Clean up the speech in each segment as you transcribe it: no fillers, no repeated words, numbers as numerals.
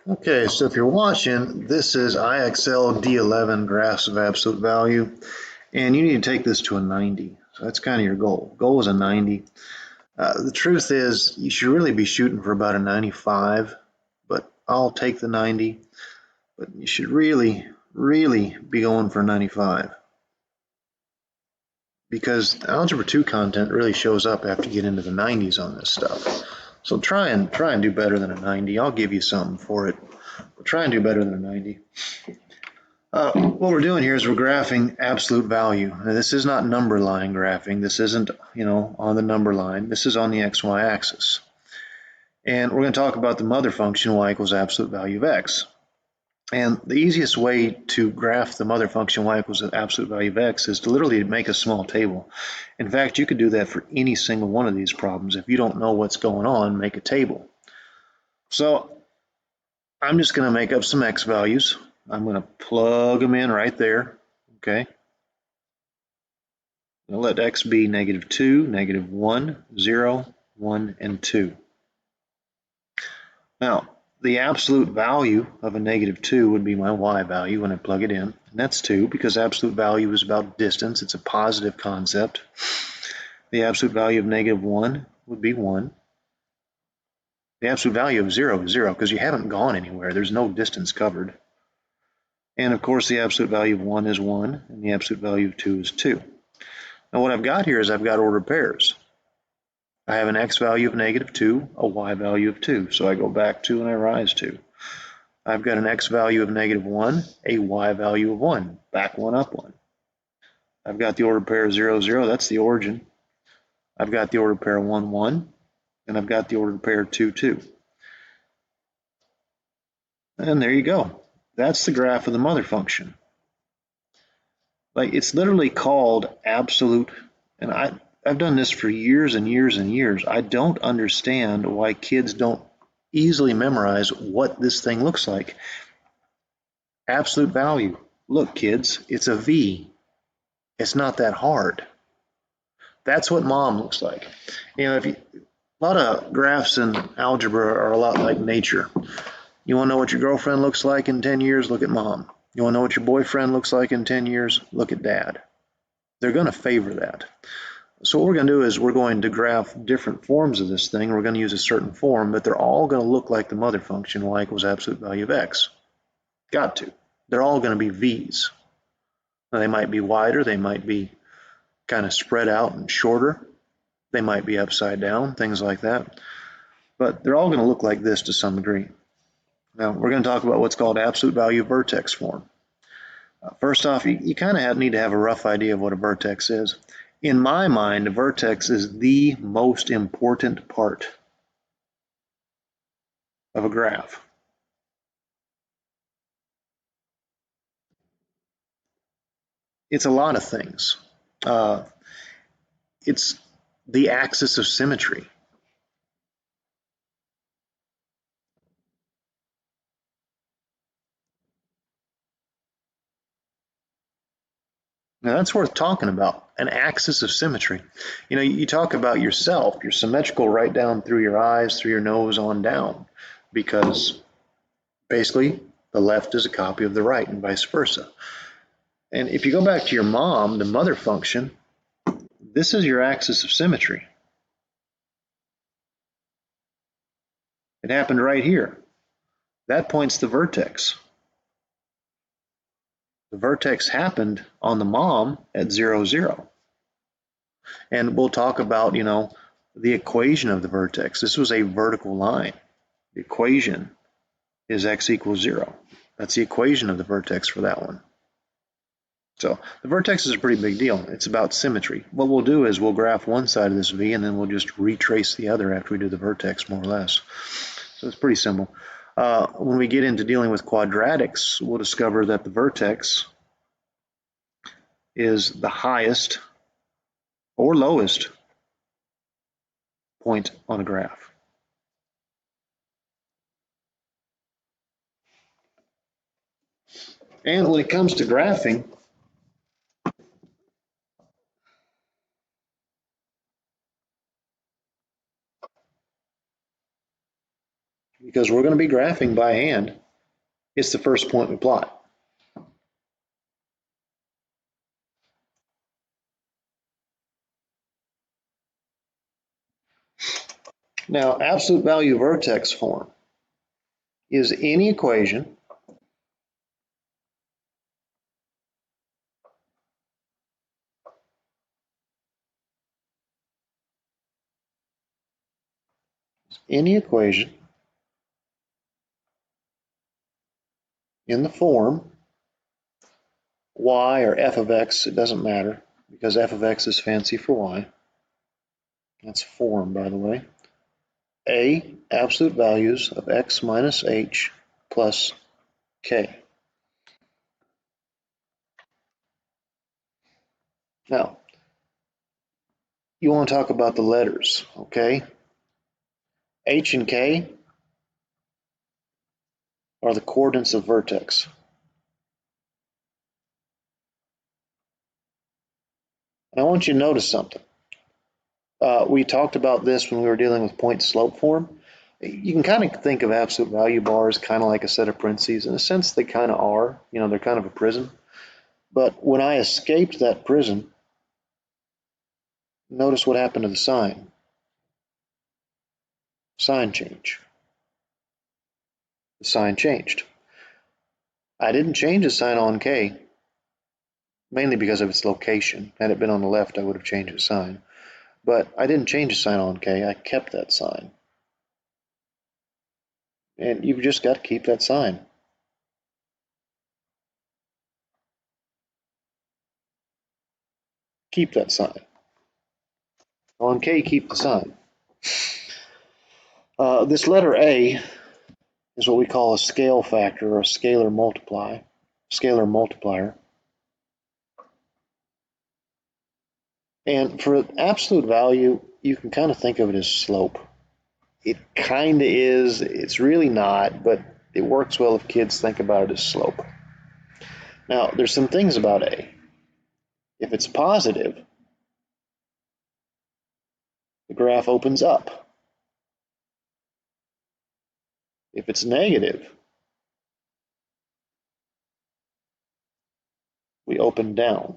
Okay, so if you're watching, this is IXLD11 graphs of absolute value, and you need to take this to a 90. So that's kind of your goal. Goal is a 90. The truth is, you should really be shooting for about a 95, but I'll take the 90. But you should really be going for 95, because Algebra 2 content really shows up after you get into the 90s on this stuff. So try and do better than a 90. I'll give you something for it. But try and do better than a 90. What we're doing here is we're graphing absolute value. Now, this is not number line graphing. This isn't, on the number line. This is on the XY axis. And we're going to talk about the mother function y equals absolute value of x. And the easiest way to graph the mother function y equals the absolute value of x is to literally make a small table. In fact, you could do that for any single one of these problems. If you don't know what's going on, make a table. So I'm just going to make up some x values. I'm going to plug them in right there. Okay. I'll let x be -2, -1, 0, 1, and 2. Now, the absolute value of a -2 would be my y value when I plug it in. And that's 2, because absolute value is about distance. It's a positive concept. The absolute value of -1 would be 1. The absolute value of 0 is 0, because you haven't gone anywhere. There's no distance covered. And of course, the absolute value of 1 is 1, and the absolute value of 2 is 2. Now, what I've got here is I've got ordered pairs. I have an x value of -2, a y value of 2. So I go back 2 and I rise 2. I've got an x value of -1, a y value of 1. Back 1, up 1. I've got the ordered pair 0, 0. That's the origin. I've got the ordered pair 1, 1. And I've got the ordered pair 2, 2. And there you go. That's the graph of the mother function. Like, it's literally called absolute, and I've done this for years and years and years. I don't understand why kids don't easily memorize what this thing looks like. Absolute value. Look, kids, it's a V. It's not that hard. That's what mom looks like. A lot of graphs in algebra are a lot like nature. You want to know what your girlfriend looks like in 10 years? Look at mom. You want to know what your boyfriend looks like in 10 years? Look at dad. They're going to favor that. So what we're going to do is we're going to graph different forms of this thing. We're going to use a certain form, but they're all going to look like the mother function, y equals absolute value of x. Got to. They're all going to be V's. Now, they might be wider. They might be kind of spread out and shorter. They might be upside down, things like that. But they're all going to look like this to some degree. Now, we're going to talk about what's called absolute value vertex form. First off, you kind of need to have a rough idea of what a vertex is. In my mind, a vertex is the most important part of a graph. It's a lot of things. It's the axis of symmetry. Now, that's worth talking about, an axis of symmetry. You talk about yourself, you're symmetrical right down through your eyes, through your nose, on down, because basically the left is a copy of the right and vice versa. And if you go back to your mom, the mother function, this is your axis of symmetry. It happened right here. That points the vertex. The vertex happened on the mom at 0, 0. And we'll talk about, the equation of the vertex. This was a vertical line. The equation is x equals 0. That's the equation of the vertex for that one. So the vertex is a pretty big deal. It's about symmetry. What we'll do is we'll graph one side of this V, and then we'll just retrace the other after we do the vertex, more or less. So it's pretty simple. When we get into dealing with quadratics, we'll discover that the vertex is the highest or lowest point on a graph. And when it comes to graphing, because we're going to be graphing by hand. It's the first point we plot. Now, absolute value vertex form is any equation in the form y or f of x, it doesn't matter because f of x is fancy for y. That's form, by the way. A, absolute values of x minus h plus k. Now, you want to talk about the letters, okay? H and k are the coordinates of vertex. And I want you to notice something. We talked about this when we were dealing with point slope form. You can kind of think of absolute value bars kind of like a set of parentheses. In a sense, they kind of are. You know, they're kind of a prism. But when I escaped that prism, notice what happened to the sign. Sign change. The sign changed. I didn't change the sign on K, mainly because of its location. Had it been on the left, I would have changed the sign. But I didn't change the sign on K, I kept that sign. And you've just got to keep that sign. Keep that sign. On K, keep the sign. This letter A is what we call a scale factor or a scalar multiplier. And for absolute value, you can kind of think of it as slope. It kind of is, it's really not, but it works well if kids think about it as slope. Now, there's some things about A. If it's positive, the graph opens up. If it's negative, we open down.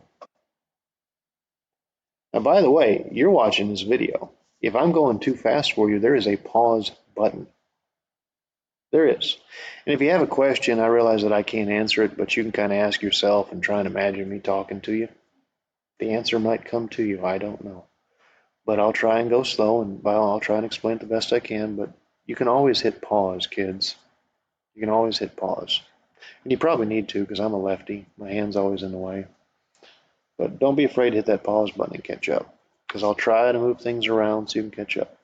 Now, by the way, you're watching this video. If I'm going too fast for you, there is a pause button. There is. And if you have a question, I realize that I can't answer it, but you can kind of ask yourself and try and imagine me talking to you. The answer might come to you. I don't know. But I'll try and go slow, and I'll try and explain it the best I can. But you can always hit pause, kids. You can always hit pause. And you probably need to because I'm a lefty. My hand's always in the way. But don't be afraid to hit that pause button and catch up, because I'll try to move things around so you can catch up.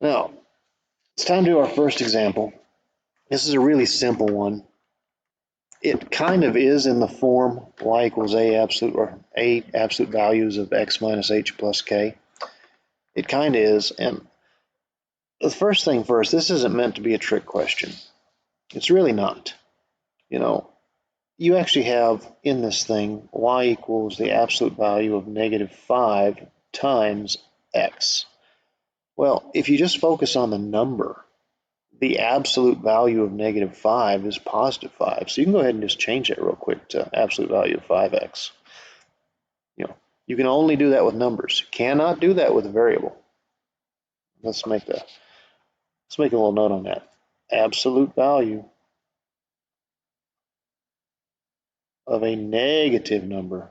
Now, it's time to do our first example. This is a really simple one. It kind of is in the form y equals a absolute values of x minus h plus k. It kind of is. And the first thing first, this isn't meant to be a trick question. It's really not. You know, you actually have in this thing y equals the absolute value of -5 times x. Well, if you just focus on the number, the absolute value of -5 is +5. So you can go ahead and just change that real quick to absolute value of 5x. You know, you can only do that with numbers. You cannot do that with a variable. Let's make a little note on that. Absolute value of a negative number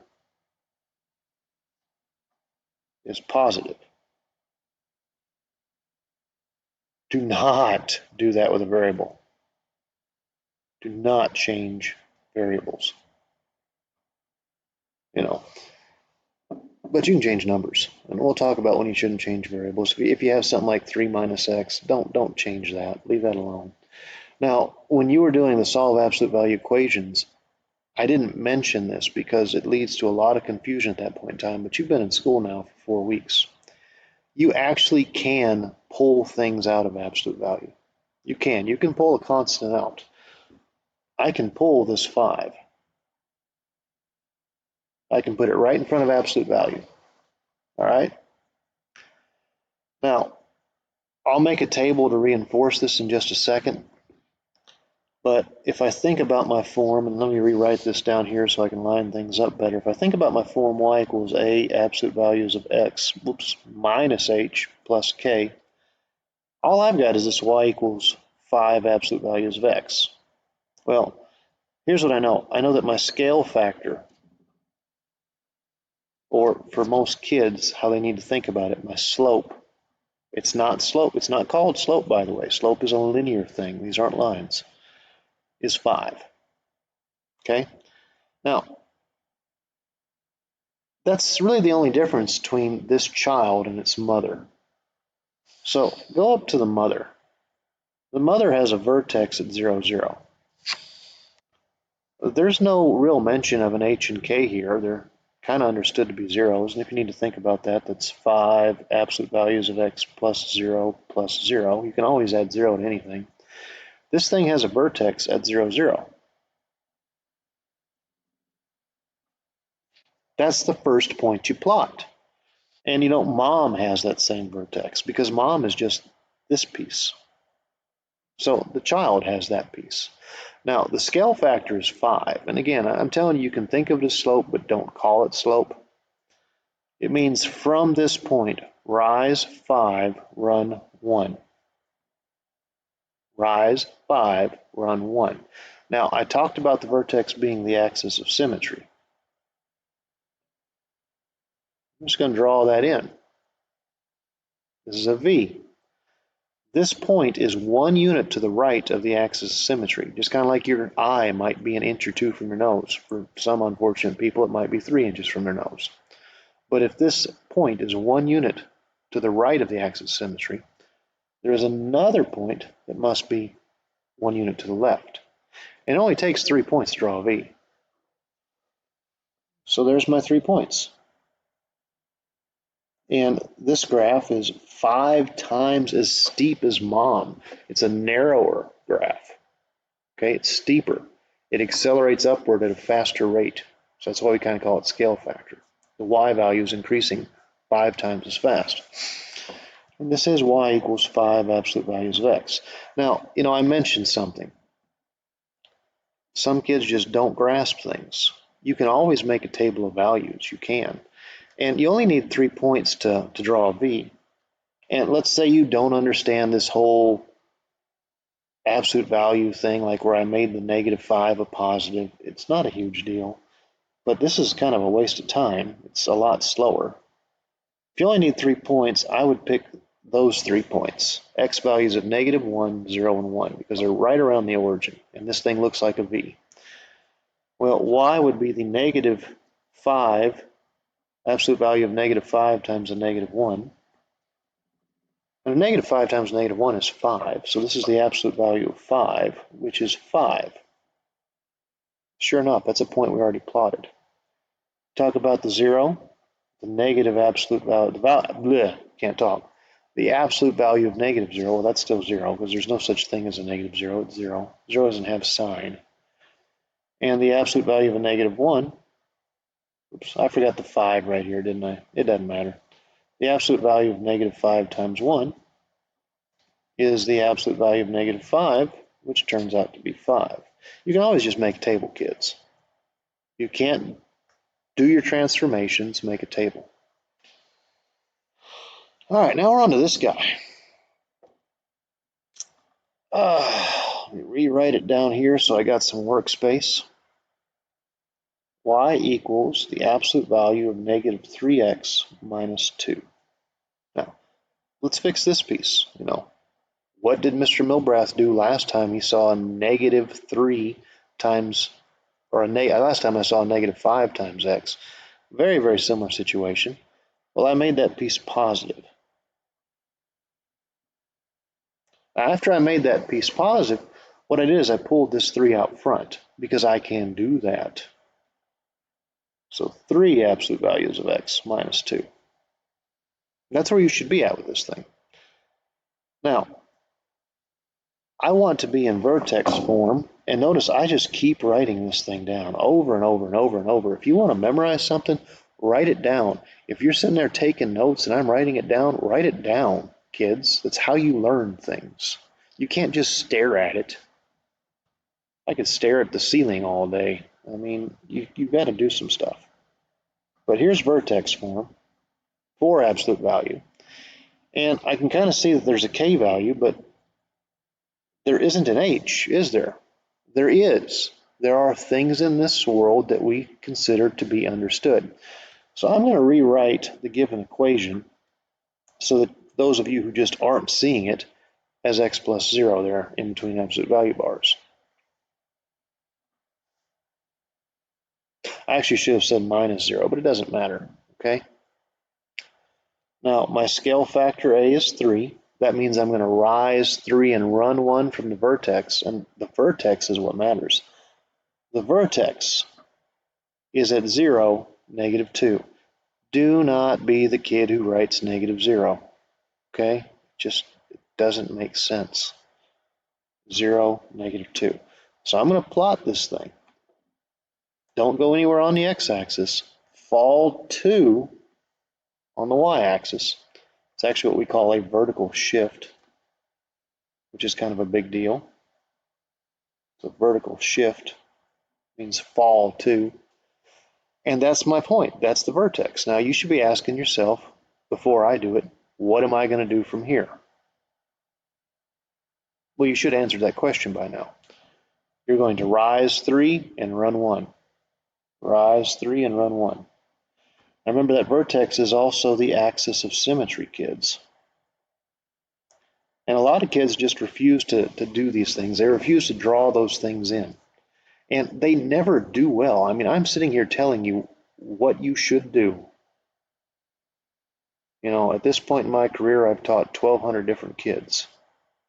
is positive. Do not do that with a variable. Do not change variables. You know, but you can change numbers, and we'll talk about when you shouldn't change variables. If you have something like 3 minus x, don't change that. Leave that alone. Now, when you were doing the solve absolute value equations, I didn't mention this because it leads to a lot of confusion at that point in time, but you've been in school now for 4 weeks. You actually can pull things out of absolute value. You can pull a constant out. I can pull this 5. I can put it right in front of absolute value. All right? Now, I'll make a table to reinforce this in just a second. But if I think about my form, and let me rewrite this down here so I can line things up better. If I think about my form y equals a absolute values of x, minus h plus k, all I've got is this y equals 5 absolute values of x. Well, here's what I know. I know that my scale factor, or for most kids, how they need to think about it, my slope. It's not slope. It's not called slope, by the way. Slope is a linear thing. These aren't lines. Is 5. Okay? Now, that's really the only difference between this child and its mother. So go up to the mother. The mother has a vertex at 0, 0. There's no real mention of an h and k here. They're kind of understood to be zeros. And if you need to think about that, that's 5 absolute values of x plus 0 plus 0. You can always add 0 to anything. This thing has a vertex at 0, 0. That's the first point you plot. And you know, mom has that same vertex because mom is just this piece. So the child has that piece. Now, the scale factor is 5. And again, I'm telling you, you can think of it as slope, but don't call it slope. It means from this point, rise 5, run 1. Rise 5, run 1. Now, I talked about the vertex being the axis of symmetry. I'm just going to draw that in. This is a V. This point is 1 unit to the right of the axis of symmetry, just kind of like your eye might be an inch or 2 from your nose. For some unfortunate people, it might be 3 inches from their nose. But if this point is 1 unit to the right of the axis of symmetry, there is another point that must be 1 unit to the left. And it only takes 3 points to draw a V. So there's my 3 points. And this graph is 5 times as steep as mom. It's a narrower graph. Okay, it's steeper. It accelerates upward at a faster rate. So that's why we kind of call it scale factor. The y value is increasing 5 times as fast. And this is y equals 5 absolute values of x. Now, you know, I mentioned something. Some kids just don't grasp things. You can always make a table of values. You can. And you only need 3 points to draw a V. And let's say you don't understand this whole absolute value thing, like where I made the -5 a positive. It's not a huge deal. But this is kind of a waste of time. It's a lot slower. If you only need 3 points, I would pick those 3 points. X values of -1, 0, and 1, because they're right around the origin. And this thing looks like a V. Well, y would be the -5, absolute value of -5 times a -1. And a -5 times -1 is 5. So this is the absolute value of 5, which is 5. Sure enough, that's a point we already plotted. Talk about the 0, the negative absolute value, can't talk. The absolute value of -0, well, that's still 0 because there's no such thing as a -0, it's 0. 0 doesn't have sign. And the absolute value of a -1, oops, I forgot the 5 right here, didn't I? It doesn't matter. The absolute value of -5 times 1 is the absolute value of -5, which turns out to be 5. You can always just make a table, kids. You can't do your transformations, make a table. All right, now we're on to this guy. Let me rewrite it down here so I got some workspace. Y equals the absolute value of -3x minus 2. Now, let's fix this piece. You know, what did Mr. Milbrath do last time he saw a -3 times, or last time I saw a -5 times x? Very, very similar situation. Well, I made that piece positive. After I made that piece positive, what I did is I pulled this 3 out front because I can do that. So 3 absolute values of x minus 2. That's where you should be at with this thing. Now, I want to be in vertex form, and notice I just keep writing this thing down over and over and over and over. If you want to memorize something, write it down. If you're sitting there taking notes and I'm writing it down, write it down. kids. That's how you learn things. You can't just stare at it. I could stare at the ceiling all day. I mean, you've got to do some stuff. But here's vertex form for absolute value. And I can kind of see that there's a K value, but there isn't an H, is there? There is. There are things in this world that we consider to be understood. So I'm going to rewrite the given equation so that those of you who just aren't seeing it as x plus 0 there in between absolute value bars. I actually should have said minus 0, but it doesn't matter, okay? Now, my scale factor A is 3. That means I'm going to rise 3 and run 1 from the vertex, and the vertex is what matters. The vertex is at 0, negative 2. Do not be the kid who writes negative 0, okay? Just it doesn't make sense. 0, negative 2. So I'm going to plot this thing. Don't go anywhere on the x-axis. Fall 2 on the y-axis. It's actually what we call a vertical shift, which is kind of a big deal. So vertical shift means fall 2. And that's my point. That's the vertex. Now you should be asking yourself, before I do it, what am I going to do from here? Well, you should answer that question by now. You're going to rise 3 and run 1. Rise 3 and run 1. Now remember that vertex is also the axis of symmetry, kids. And a lot of kids just refuse to do these things. They refuse to draw those things in. And they never do well. I mean, I'm sitting here telling you what you should do. You know, at this point in my career, I've taught 1,200 different kids.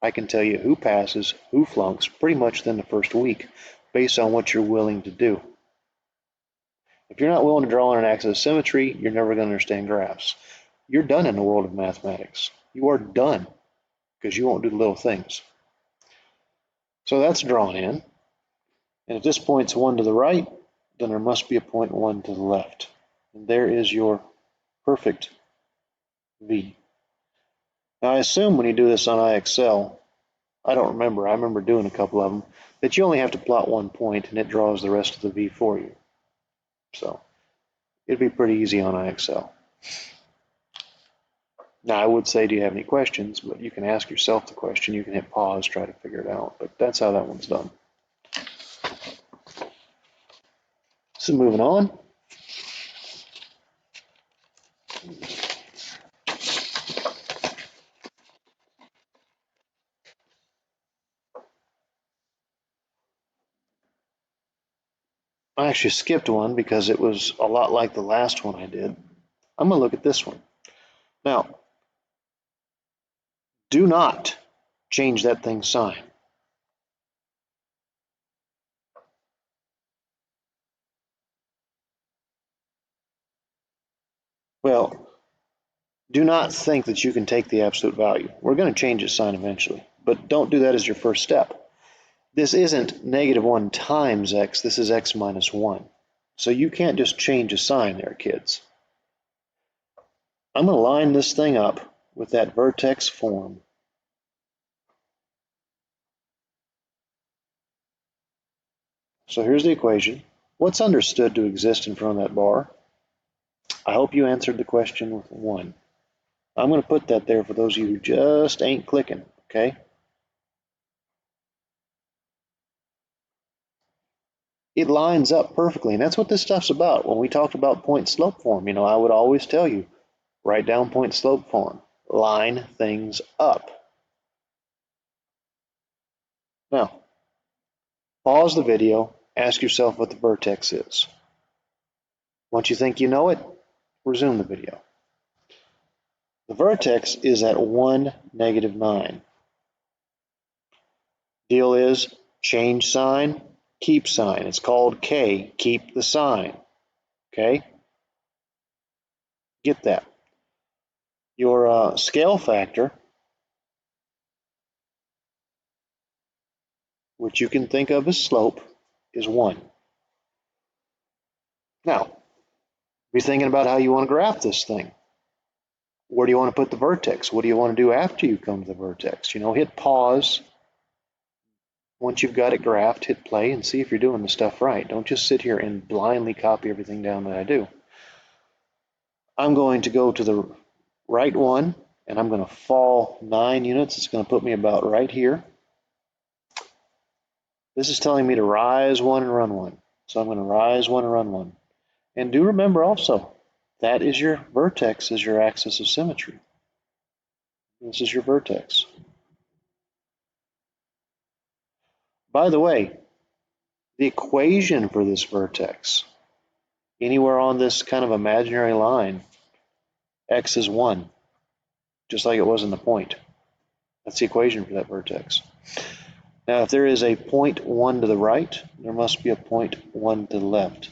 I can tell you who passes, who flunks, pretty much within the first week, based on what you're willing to do. If you're not willing to draw on an axis of symmetry, you're never going to understand graphs. You're done in the world of mathematics. You are done because you won't do the little things. So that's drawn in. And if this point's 1 to the right, then there must be a point 1 to the left. And there is your perfect V. Now I assume when you do this on IXL, I don't remember, I remember doing a couple of them, that you only have to plot 1 point and it draws the rest of the V for you. So it'd be pretty easy on IXL. Now I would say, do you have any questions? But you can ask yourself the question, you can hit pause, try to figure it out, but that's how that one's done. So moving on. I actually skipped one because it was a lot like the last one I did. I'm going to look at this one. Now, do not change that thing's sign. Well, do not think that you can take the absolute value. We're going to change its sign eventually, but don't do that as your first step. This isn't negative 1 times x, this is x minus 1. So you can't just change a sign there, kids. I'm going to line this thing up with that vertex form. So here's the equation. What's understood to exist in front of that bar? I hope you answered the question with 1. I'm going to put that there for those of you who just ain't clicking, okay? It lines up perfectly, and that's what this stuff's about. When we talked about point slope form, you know, I would always tell you, write down point slope form, line things up. Now, pause the video, ask yourself what the vertex is. Once you think you know it, resume the video. The vertex is at 1, negative 9. Deal is change sign, keep sign. It's called K, keep the sign. Okay? Get that. Your scale factor, which you can think of as slope, is 1. Now, be thinking about how you want to graph this thing. Where do you want to put the vertex? What do you want to do after you come to the vertex? Hit pause. Once you've got it graphed, hit play and see if you're doing the stuff right. Don't just sit here and blindly copy everything down that I do. I'm going to go to the right one, and I'm going to fall 9 units. It's going to put me about right here. This is telling me to rise 1 and run 1. So I'm going to rise 1 and run 1. And do remember also, that is your vertex, is your axis of symmetry. This is your vertex. By the way, the equation for this vertex, anywhere on this kind of imaginary line, x is 1, just like it was in the point. That's the equation for that vertex. Now, if there is a point 1 to the right, there must be a point 1 to the left.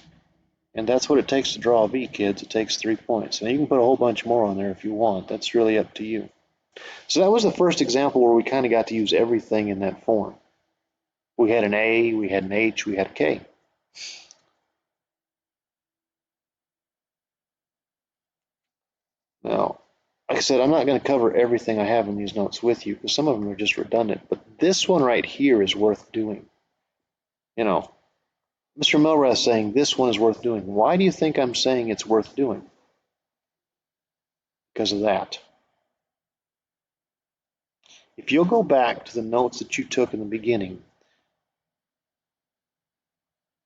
And that's what it takes to draw a V, kids. It takes 3 points. And you can put a whole bunch more on there if you want. That's really up to you. So that was the first example where we kind of got to use everything in that form. We had an A, we had an H, we had a K. Now, like I said, I'm not going to cover everything I have in these notes with you because some of them are just redundant. But this one right here is worth doing. Mr. Milbrath is saying this one is worth doing. Why do you think I'm saying it's worth doing? Because of that. If you'll go back to the notes that you took in the beginning,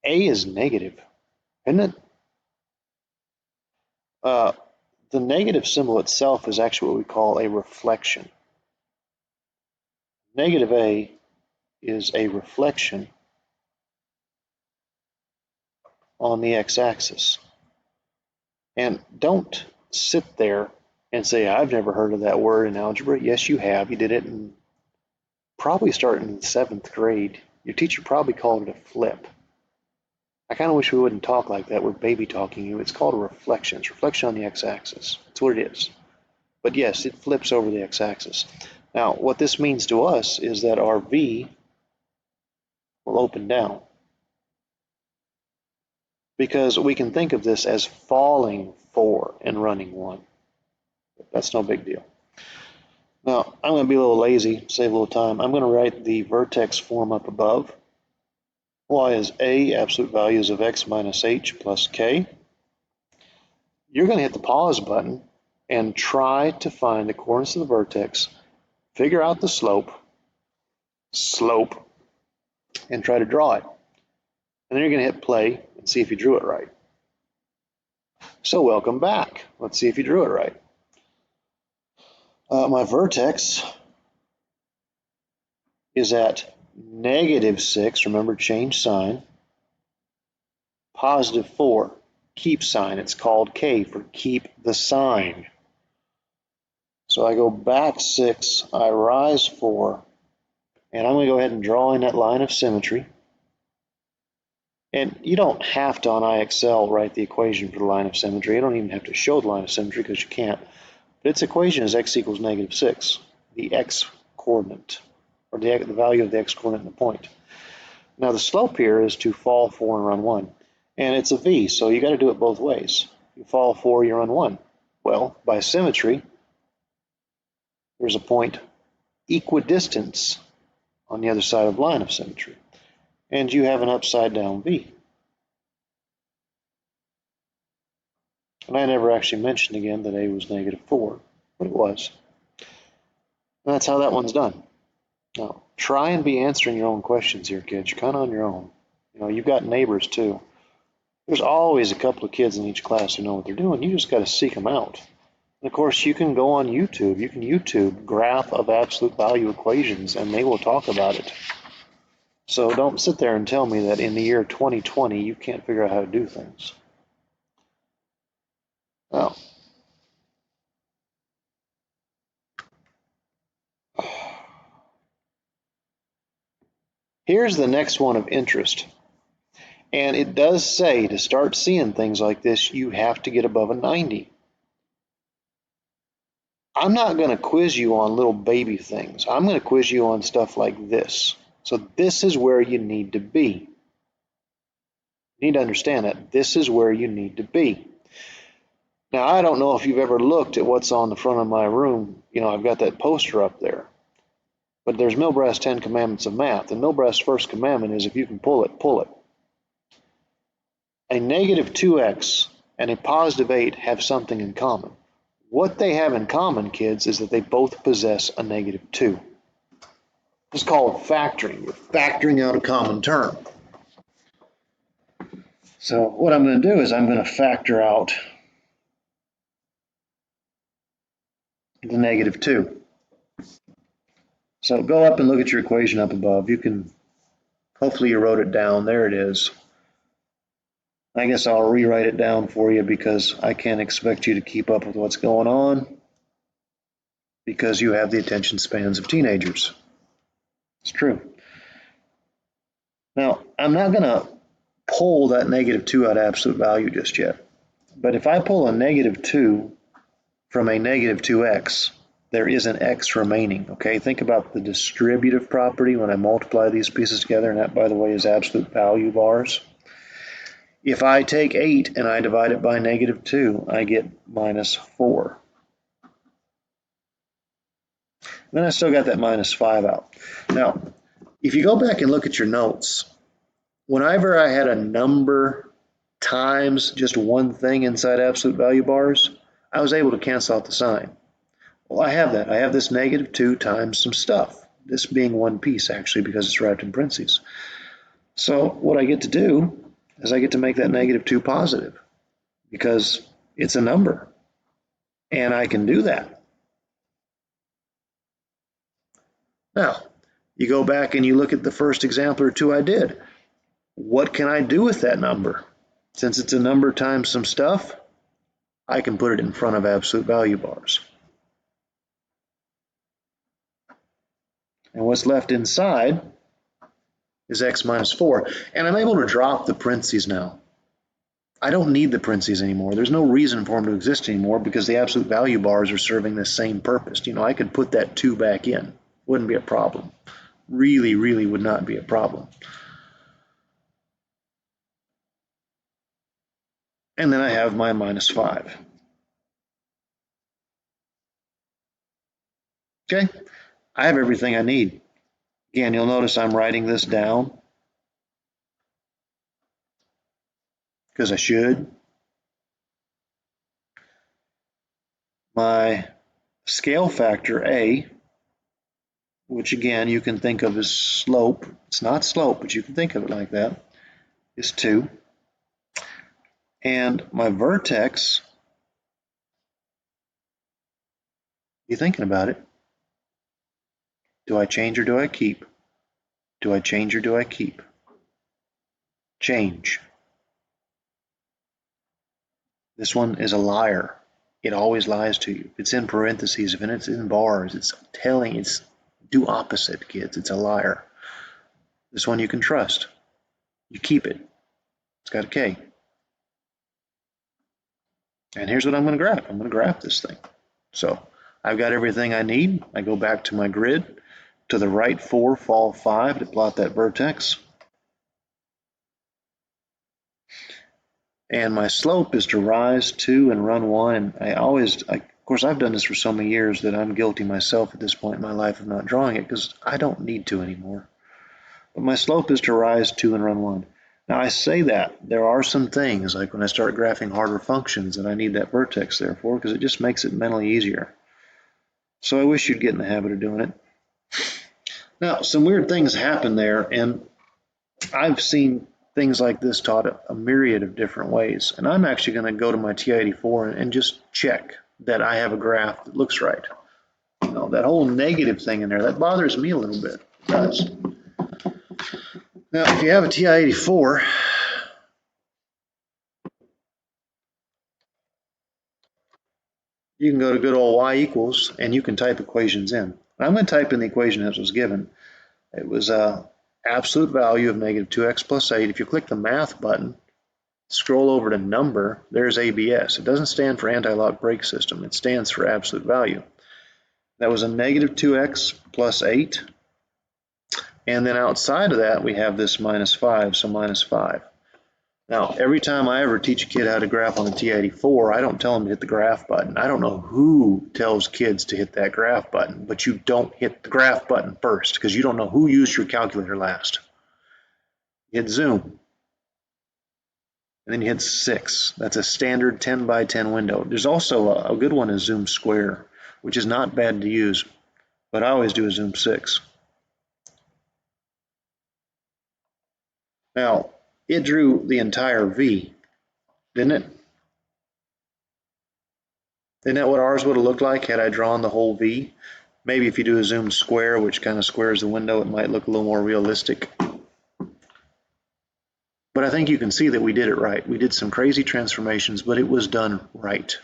A is negative, isn't it? The negative symbol itself is actually what we call a reflection. Negative A is a reflection on the x-axis. And don't sit there and say, I've never heard of that word in algebra. Yes, you have. You did it in probably starting in the 7th grade. Your teacher probably called it a flip. I kind of wish we wouldn't talk like that. We're baby talking you. It's called a reflection. It's reflection on the x-axis. That's what it is. But yes, it flips over the x-axis. Now, what this means to us is that our V will open down, because we can think of this as falling 4 and running 1. That's no big deal. Now, I'm going to be a little lazy, save a little time. I'm going to write the vertex form up above. Y is A, absolute values of x minus h plus k. You're going to hit the pause button and try to find the coordinates of the vertex, figure out the slope, and try to draw it. And then you're going to hit play and see if you drew it right. So welcome back. Let's see if you drew it right. My vertex is at -6, remember change sign, +4, keep sign. It's called K for keep the sign. So I go back 6, I rise 4, and I'm going to go ahead and draw in that line of symmetry. And you don't have to, on IXL, write the equation for the line of symmetry. You don't even have to show the line of symmetry because you can't. But its equation is x equals -6, the x coordinate, or the value of the x coordinate in the point. Now the slope here is to fall 4 and run 1. And it's a V, so you got to do it both ways. You fall 4, you run 1. Well, by symmetry, there's a point equidistance on the other side of line of symmetry. And you have an upside down V. And I never actually mentioned again that A was -4, but it was. And that's how that one's done. Now, try and be answering your own questions here, kids. You're kind of on your own. You've got neighbors too. There's always a couple of kids in each class who know what they're doing. You just got to seek them out. And of course, you can go on YouTube. You can YouTube graph of absolute value equations, and they will talk about it. So don't sit there and tell me that in the year 2020 you can't figure out how to do things. Now, here's the next one of interest. And it does say to start seeing things like this, you have to get above a 90. I'm not going to quiz you on little baby things. I'm going to quiz you on stuff like this. So this is where you need to be. You need to understand that this is where you need to be. Now, I don't know if you've ever looked at what's on the front of my room. You know, I've got that poster up there. But there's Milbrath's 10 Commandments of Math. And Milbrath's first commandment is if you can pull it, pull it. A negative 2x and a positive 8 have something in common. What they have in common, kids, is that they both possess a negative 2. It's called factoring. You're factoring out a common term. So what I'm going to do is I'm going to factor out the negative 2. So go up and look at your equation up above. You can, hopefully you wrote it down. There it is. I guess I'll rewrite it down for you because I can't expect you to keep up with what's going on because you have the attention spans of teenagers. It's true. Now, I'm not going to pull that negative 2 out of absolute value just yet. But if I pull a negative 2 from a negative 2x, there is an x remaining, okay? Think about the distributive property when I multiply these pieces together, and that, by the way, is absolute value bars. If I take 8 and I divide it by negative 2, I get minus 4. Then I still got that minus 5 out. Now, if you go back and look at your notes, whenever I had a number times just one thing inside absolute value bars, I was able to cancel out the sign. Well, I have that. I have this negative 2 times some stuff, this being one piece actually because it's wrapped in parentheses. So what I get to do is I get to make that negative 2 positive because it's a number and I can do that. Now, you go back and you look at the first example or two I did. What can I do with that number? Since it's a number times some stuff, I can put it in front of absolute value bars. And what's left inside is x minus 4. And I'm able to drop the parentheses now. I don't need the parentheses anymore. There's no reason for them to exist anymore because the absolute value bars are serving the same purpose. You know, I could put that 2 back in. Wouldn't be a problem. Really, really would not be a problem. And then I have my minus 5. Okay, I have everything I need. Again, you'll notice I'm writing this down because I should. My scale factor A, which again you can think of as slope, it's not slope, but you can think of it like that, is 2. And my vertex, you thinking about it, do I change or do I keep? Do I change or do I keep? Change. This one is a liar. It always lies to you. If it's in parentheses, if it's in bars, it's do opposite, kids. It's a liar. This one you can trust. You keep it. It's got a K. And here's what I'm going to graph. I'm going to graph this thing. So I've got everything I need. I go back to my grid. To the right 4, fall 5 to plot that vertex. And my slope is to rise 2 and run 1. And of course, I've done this for so many years that I'm guilty myself at this point in my life of not drawing it because I don't need to anymore. But my slope is to rise 2 and run 1. Now I say that there are some things like when I start graphing harder functions that I need that vertex there for because it just makes it mentally easier. So I wish you'd get in the habit of doing it. Now, some weird things happen there, and I've seen things like this taught a myriad of different ways. And I'm actually going to go to my TI-84 and just check that I have a graph that looks right. You know, that whole negative thing in there, that bothers me a little bit. It does. Now, if you have a TI-84, you can go to good old y equals, and you can type equations in. I'm going to type in the equation as was given. It was absolute value of negative 2x plus 8. If you click the math button, scroll over to number, there's ABS. It doesn't stand for anti-lock brake system. It stands for absolute value. That was a negative 2x plus 8. And then outside of that, we have this minus 5, so minus 5. Now, every time I ever teach a kid how to graph on the T84, I don't tell them to hit the graph button. I don't know who tells kids to hit that graph button, but you don't hit the graph button first because you don't know who used your calculator last. Hit zoom, and then you hit 6. That's a standard 10 by 10 window. There's also a good one is zoom square, which is not bad to use, but I always do a zoom 6. Now, it drew the entire V, didn't it? Isn't that what ours would have looked like had I drawn the whole V? Maybe if you do a zoom square, which kind of squares the window, it might look a little more realistic. But I think you can see that we did it right. We did some crazy transformations, but it was done right.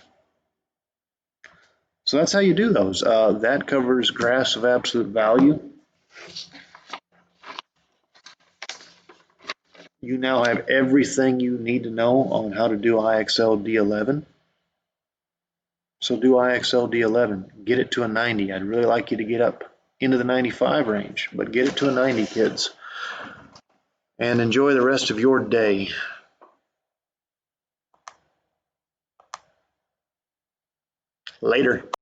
So that's how you do those. That covers graphs of absolute value. You now have everything you need to know on how to do IXLD11. So do IXLD11, get it to a 90. I'd really like you to get up into the 95 range, but get it to a 90, kids. And enjoy the rest of your day. Later.